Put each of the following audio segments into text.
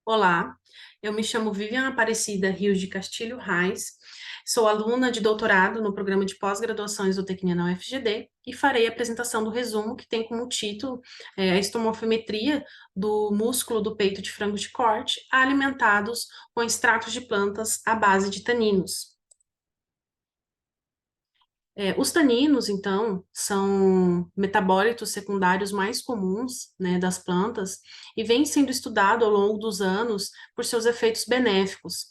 Olá, eu me chamo Vivian Aparecida Rios de Castilho Reis, sou aluna de doutorado no programa de pós-graduação em zootecnia na UFGD e farei a apresentação do resumo que tem como título a estomofometria do músculo do peito de frangos de corte alimentados com extratos de plantas à base de taninos. Os taninos, então, são metabólitos secundários mais comuns, né, das plantas e vem sendo estudado ao longo dos anos por seus efeitos benéficos.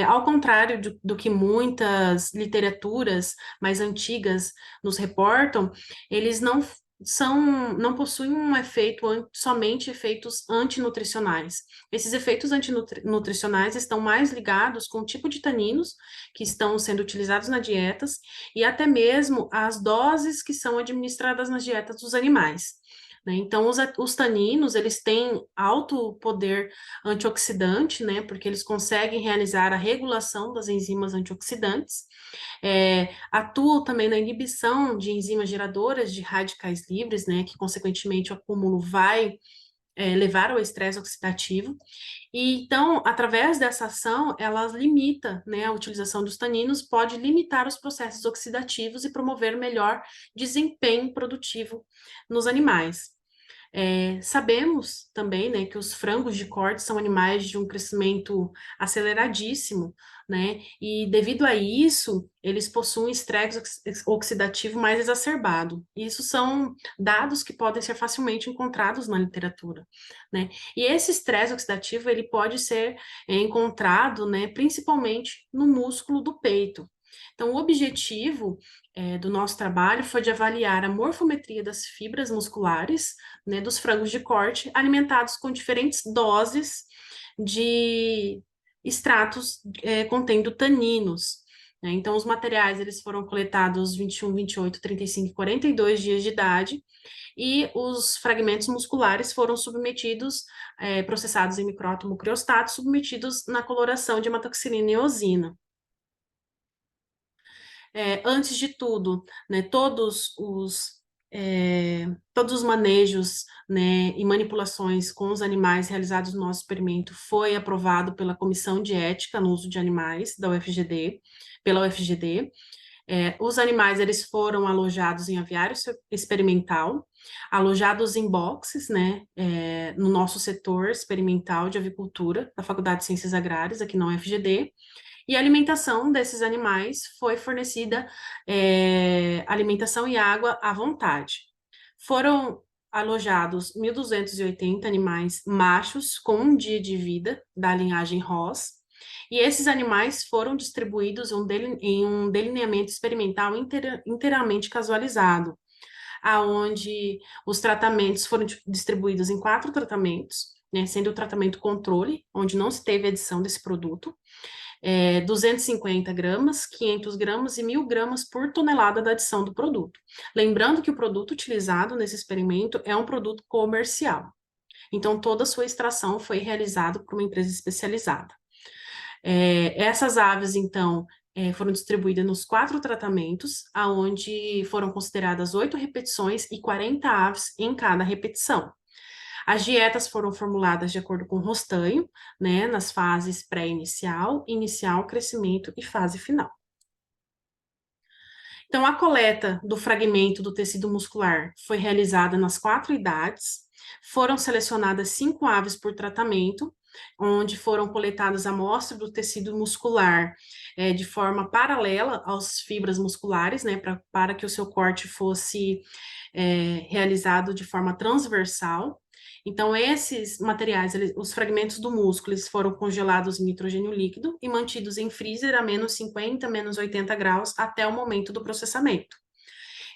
Ao contrário do que muitas literaturas mais antigas nos reportam, eles não possuem um efeito, somente efeitos antinutricionais. Esses efeitos antinutricionais estão mais ligados com o tipo de taninos que estão sendo utilizados na dietas e até mesmo as doses que são administradas nas dietas dos animais. Né? Então, os taninos, eles têm alto poder antioxidante, né? Porque eles conseguem realizar a regulação das enzimas antioxidantes, atuam também na inibição de enzimas geradoras de radicais livres, né? Que, consequentemente, o acúmulo vai levar ao estresse oxidativo. E então, através dessa ação, ela limita, né, a utilização dos taninos, pode limitar os processos oxidativos e promover melhor desempenho produtivo nos animais. Sabemos também, né, que os frangos de corte são animais de um crescimento aceleradíssimo, né, e devido a isso, eles possuem estresse oxidativo mais exacerbado. Isso são dados que podem ser facilmente encontrados na literatura, né, e esse estresse oxidativo, ele pode ser encontrado, né, principalmente no músculo do peito. Então, o objetivo do nosso trabalho foi de avaliar a morfometria das fibras musculares, né, dos frangos de corte, alimentados com diferentes doses de extratos contendo taninos. Né? Então, os materiais eles foram coletados 21, 28, 35 e 42 dias de idade, e os fragmentos musculares foram submetidos, processados em micrótomo criostat, submetidos na coloração de hematoxilina e eosina. Antes de tudo, né, todos os manejos, né, e manipulações com os animais realizados no nosso experimento foi aprovado pela Comissão de Ética no Uso de Animais da UFGD, pela UFGD. Os animais eles foram alojados em aviário experimental, alojados em boxes, né, no nosso setor experimental de avicultura da Faculdade de Ciências Agrárias, aqui na UFGD, e a alimentação desses animais foi fornecida, alimentação e água à vontade. Foram alojados 1.280 animais machos com um dia de vida da linhagem Ross, e esses animais foram distribuídos em um delineamento experimental inteiramente casualizado, aonde os tratamentos foram distribuídos em 4 tratamentos, né, sendo o tratamento controle, onde não se teve adição desse produto, 250 gramas, 500 gramas e 1.000 gramas por tonelada da adição do produto. Lembrando que o produto utilizado nesse experimento é um produto comercial. Então, toda a sua extração foi realizada por uma empresa especializada. Essas aves, então, foram distribuídas nos 4 tratamentos, aonde foram consideradas 8 repetições e 40 aves em cada repetição. As dietas foram formuladas de acordo com o Rostanho, né, nas fases pré-inicial, inicial, crescimento e fase final. Então, a coleta do fragmento do tecido muscular foi realizada nas 4 idades, foram selecionadas 5 aves por tratamento, onde foram coletadas amostras do tecido muscular de forma paralela às fibras musculares, né, para que o seu corte fosse realizado de forma transversal. Então, esses materiais, os fragmentos do músculo, eles foram congelados em nitrogênio líquido e mantidos em freezer a menos 50, menos 80 graus até o momento do processamento.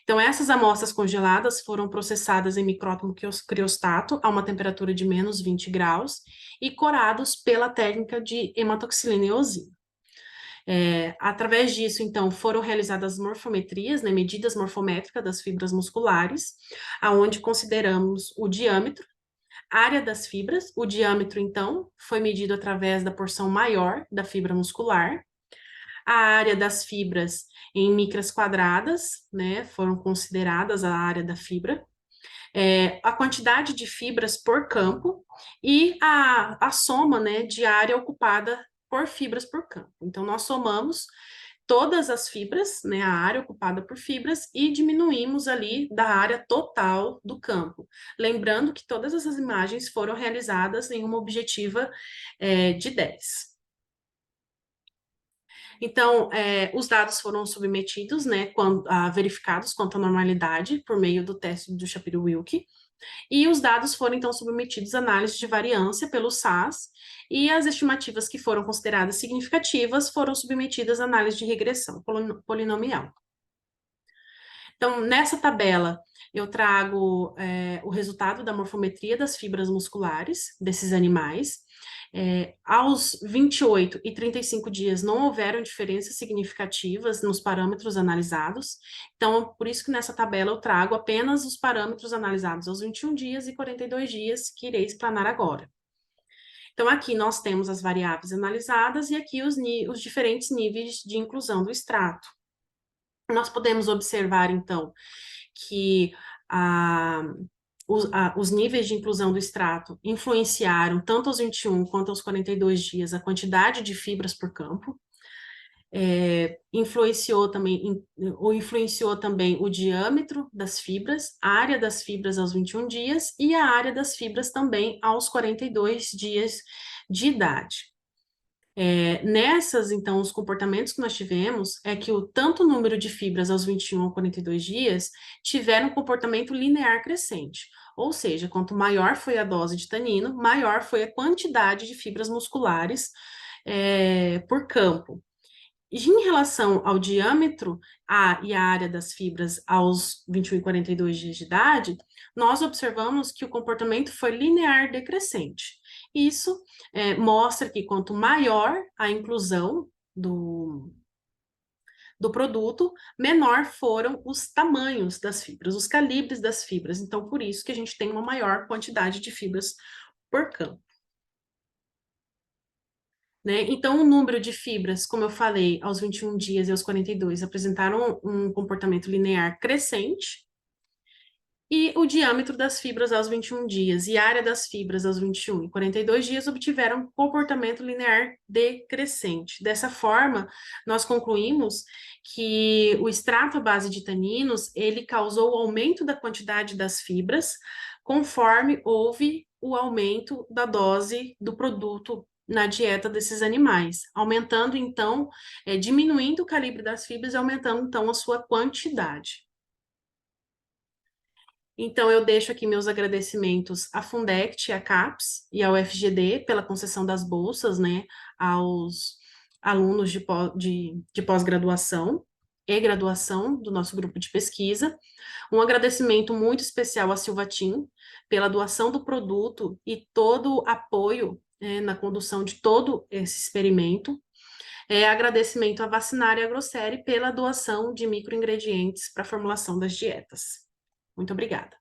Então, essas amostras congeladas foram processadas em micrótomo criostato a uma temperatura de menos 20 graus e corados pela técnica de hematoxilina e eosina. Através disso, então, foram realizadas morfometrias, né, medidas morfométricas das fibras musculares, aonde consideramos o diâmetro, área das fibras, o diâmetro, então, foi medido através da porção maior da fibra muscular, a área das fibras em micras quadradas, né, foram consideradas a área da fibra, a quantidade de fibras por campo e a soma, né, de área ocupada por fibras por campo. Então, nós somamos todas as fibras, né, a área ocupada por fibras, e diminuímos ali da área total do campo. Lembrando que todas essas imagens foram realizadas em uma objetiva de 10. Então, os dados foram submetidos, né, verificados quanto à normalidade por meio do teste do Shapiro-Wilk, e os dados foram, então, submetidos à análise de variância pelo SAS, e as estimativas que foram consideradas significativas foram submetidas à análise de regressão polinomial. Então, nessa tabela, eu trago o resultado da morfometria das fibras musculares desses animais. Aos 28 e 35 dias não houveram diferenças significativas nos parâmetros analisados, então, por isso que nessa tabela eu trago apenas os parâmetros analisados aos 21 dias e 42 dias, que irei explanar agora. Então, aqui nós temos as variáveis analisadas e aqui os diferentes níveis de inclusão do extrato. Nós podemos observar, então, que os níveis de inclusão do extrato influenciaram tanto aos 21 quanto aos 42 dias a quantidade de fibras por campo, influenciou também o diâmetro das fibras, a área das fibras aos 21 dias e a área das fibras também aos 42 dias de idade. Então, os comportamentos que nós tivemos é que tanto o número de fibras aos 21 ou 42 dias tiveram um comportamento linear crescente, ou seja, quanto maior foi a dose de tanino, maior foi a quantidade de fibras musculares por campo. Em relação ao diâmetro e a área das fibras aos 21 e 42 dias de idade, nós observamos que o comportamento foi linear decrescente. Isso mostra que quanto maior a inclusão do produto, menor foram os tamanhos das fibras, os calibres das fibras. Então, por isso que a gente tem uma maior quantidade de fibras por campo. Né? Então, o número de fibras, como eu falei, aos 21 dias e aos 42, apresentaram um comportamento linear crescente, e o diâmetro das fibras aos 21 dias e a área das fibras aos 21 e 42 dias obtiveram comportamento linear decrescente. Dessa forma, nós concluímos que o extrato à base de taninos, ele causou o aumento da quantidade das fibras, conforme houve o aumento da dose do produto na dieta desses animais, aumentando, então, diminuindo o calibre das fibras e aumentando, então, a sua quantidade. Então, eu deixo aqui meus agradecimentos à Fundect, à CAPES e ao FGD pela concessão das bolsas, né, aos alunos de pós-graduação e graduação do nosso grupo de pesquisa. Um agradecimento muito especial à Silvatim pela doação do produto e todo o apoio na condução de todo esse experimento. Agradecimento à Vacinar e à Grossery pela doação de microingredientes para a formulação das dietas. Muito obrigada.